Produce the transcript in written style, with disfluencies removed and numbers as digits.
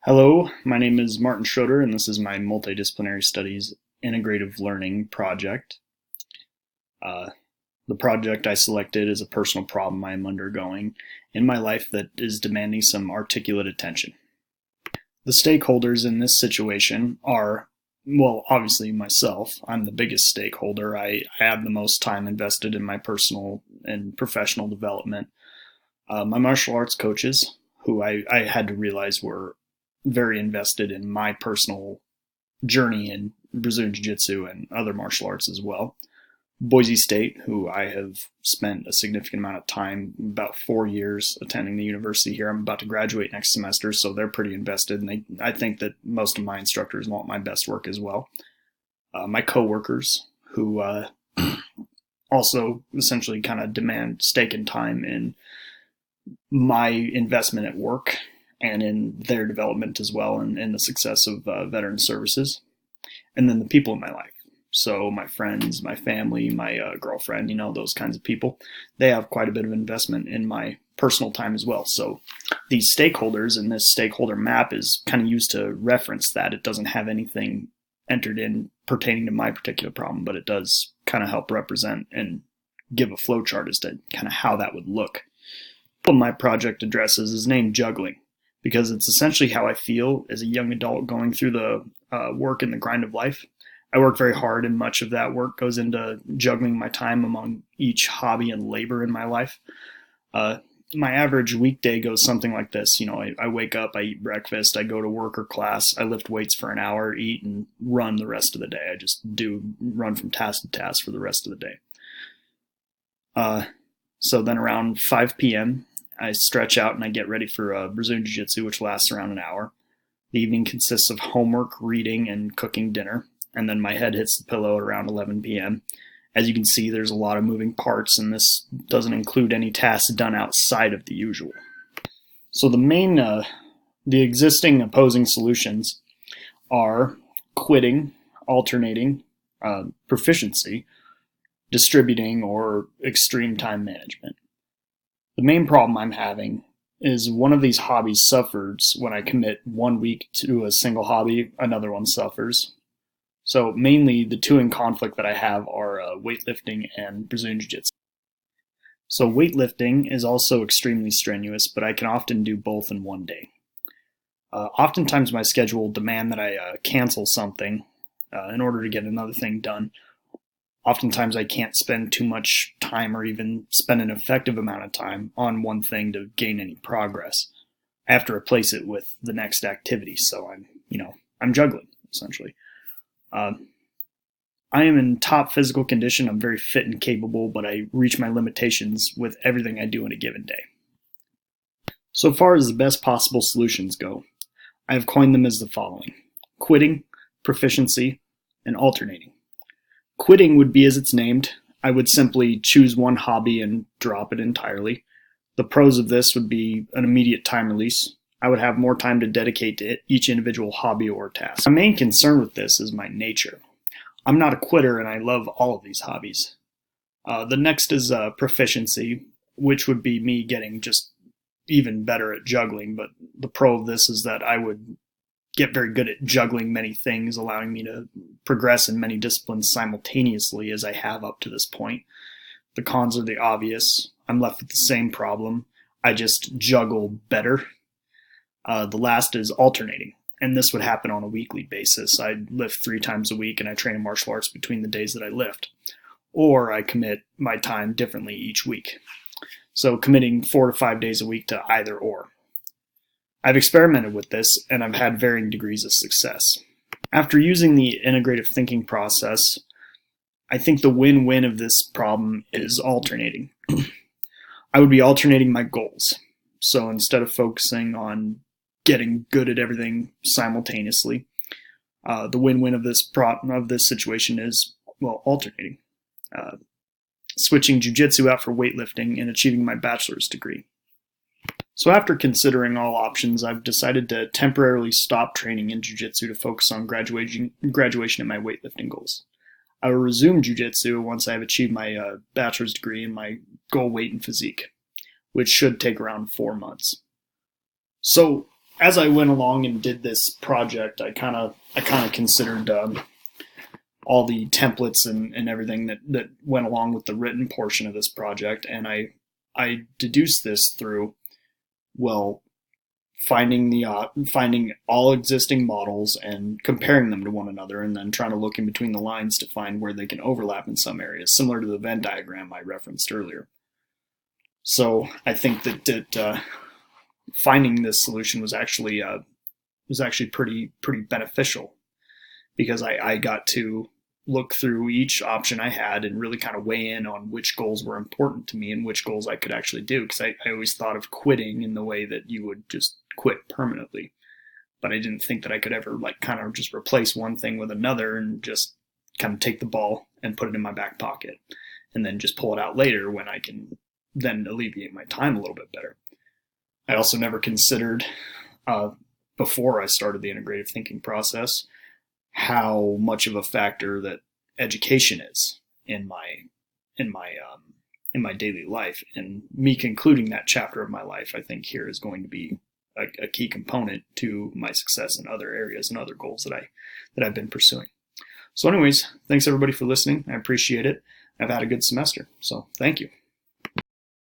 Hello, my name is Martin Schroeder, and this is my Multidisciplinary Studies Integrative Learning project. Uh, the project I selected is a personal problem I am undergoing in my life that is demanding some articulate attention. The stakeholders in this situation are, well, obviously myself. I'm the biggest stakeholder. I have the most time invested in my personal and professional development. My martial arts coaches, who I had to realize were very invested in my personal journey in Brazilian Jiu-Jitsu and other martial arts as well. Boise State, who I have spent a significant amount of time, about 4 years, attending the university here. I'm about to graduate next semester, so they're pretty invested, and I think that most of my instructors want my best work as well. My coworkers, who also essentially kind of demand stake in time in my investment at work and in their development as well, and in the success of veteran services. And then the people in my life. So my friends, my family, my girlfriend, those kinds of people, they have quite a bit of investment in my personal time as well. So these stakeholders and this stakeholder map is kind of used to reference that. It doesn't have anything entered in pertaining to my particular problem, but it does kind of help represent and give a flow chart as to kind of how that would look. What my project addresses is named juggling, because it's essentially how I feel as a young adult going through the work and the grind of life. I work very hard, and much of that work goes into juggling my time among each hobby and labor in my life. My average weekday goes something like this. I wake up, I eat breakfast, I go to work or class, I lift weights for an hour, eat, and run the rest of the day. I just run from task to task for the rest of the day. So then around 5 p.m., I stretch out and I get ready for Brazilian Jiu-Jitsu, which lasts around an hour. The evening consists of homework, reading, and cooking dinner, and then my head hits the pillow at around 11 p.m. As you can see, there's a lot of moving parts, and this doesn't include any tasks done outside of the usual. So the existing opposing solutions are quitting, alternating, proficiency, distributing, or extreme time management. The main problem I'm having is one of these hobbies suffers when I commit 1 week to a single hobby, another one suffers. So mainly the two in conflict that I have are weightlifting and Brazilian Jiu-Jitsu. So weightlifting is also extremely strenuous, but I can often do both in one day. Oftentimes my schedule will demand that I cancel something in order to get another thing done. Oftentimes I can't spend too much time or even spend an effective amount of time on one thing to gain any progress. I have to replace it with the next activity, so I'm juggling, essentially. I am in top physical condition. I'm very fit and capable, but I reach my limitations with everything I do in a given day. So far as the best possible solutions go, I have coined them as the following: quitting, proficiency, and alternating. Quitting would be as it's named. I would simply choose one hobby and drop it entirely. The pros of this would be an immediate time release. I would have more time to dedicate to each individual hobby or task. My main concern with this is my nature. I'm not a quitter, and I love all of these hobbies. The next is proficiency, which would be me getting just even better at juggling, but the pro of this is that I would get very good at juggling many things, allowing me to progress in many disciplines simultaneously as I have up to this point. The cons are the obvious. I'm left with the same problem. I just juggle better. The last is alternating, and this would happen on a weekly basis. I lift 3 times a week, and I train in martial arts between the days that I lift. Or I commit my time differently each week. So committing 4 to 5 days a week to either or. I've experimented with this, and I've had varying degrees of success. After using the integrative thinking process, I think the win-win of this problem is alternating. I would be alternating my goals. So instead of focusing on getting good at everything simultaneously, the win-win of this situation is, alternating. Switching jiu-jitsu out for weightlifting and achieving my bachelor's degree. So after considering all options, I've decided to temporarily stop training in jiu-jitsu to focus on graduation and my weightlifting goals. I will resume jiu-jitsu once I have achieved my bachelor's degree and my goal weight and physique, which should take around 4 months. So as I went along and did this project, I kind of considered all the templates and everything that went along with the written portion of this project, and I deduced this through, well, finding all existing models and comparing them to one another, and then trying to look in between the lines to find where they can overlap in some areas, similar to the Venn diagram I referenced earlier. So I think that finding this solution was actually pretty beneficial, because I got to look through each option I had and really kind of weigh in on which goals were important to me and which goals I could actually do. Because I always thought of quitting in the way that you would just quit permanently, but I didn't think that I could ever kind of just replace one thing with another and just kind of take the ball and put it in my back pocket and then just pull it out later when I can then alleviate my time a little bit better. I also never considered, before I started the integrative thinking process, how much of a factor that education is in my daily life. And me concluding that chapter of my life, I think here is going to be a key component to my success in other areas and other goals that I've been pursuing. So anyways, thanks everybody for listening. I appreciate it. I've had a good semester, so thank you.